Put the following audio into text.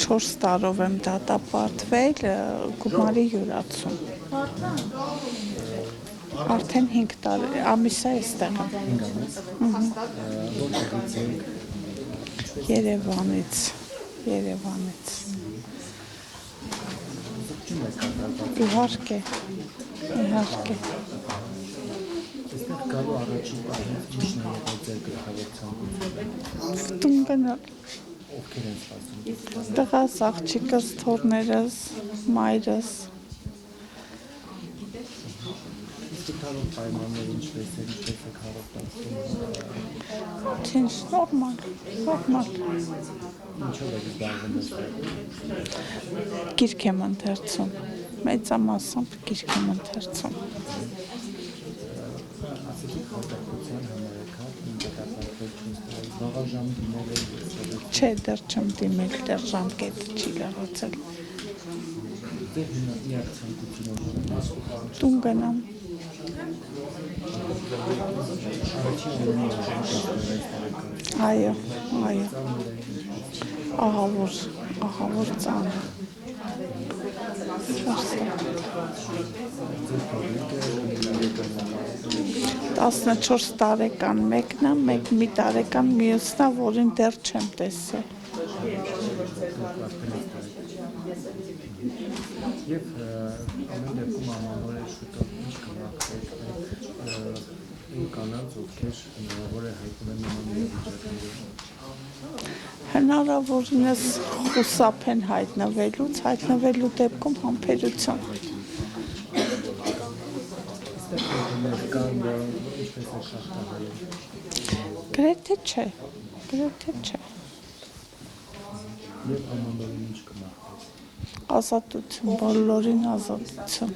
4 տարով եմ դատապարտվել գումարի յուրացում։ Արդեն 5 տարի, ամիս է այստեղ եմ։ Երևանից։ Իհարկե։ Այստեղ գալու առաջին պահից ի՞նչն է եղել ձեր գլխավոր ցանկությունը։ Տուն գնալ։ Ովքեր են սպասում։ Տղաս, աղջիկս, թոռներս, մայրս։ Իսկ տալով պայմաններ ինչպես եք հարաբերվում։ Ինչ նորմալ։ Ինչով եք զբաղվում այստեղ։ Գիրք եմ ընթերցում։ Մեծամասամբ գիրք եմ ընթերցում։ Ասեցիք հաստատության համար եք, դատապարտվել չուստել, զբաղաժամ դիմել եք։ Չէ, դեռ չեմ դիմել, դեռ ժամկետը չի լրացել։ Ձեր միակ ցանկությունը Տուն գնամ։ Այո։ Ահավոր ծանր։ 14 տարեկան մեկն է, մի տարեկան մյուսն է, որին դեռ չեմ տեսել։ Եվ ամեն դեպքում անհնար է շուտով ինչ կմաքրեք կանանց, ովքեր հնարավոր է հայտնում են նման իրավիճակներում։ Հնարավորինս խուսափ են հայտնվելու դեպքում համբերություն։ Գրեթե չէ։ Եվ ամեն ինչ կմաքրեք։ Ազատություն, բոլորին ազատություն։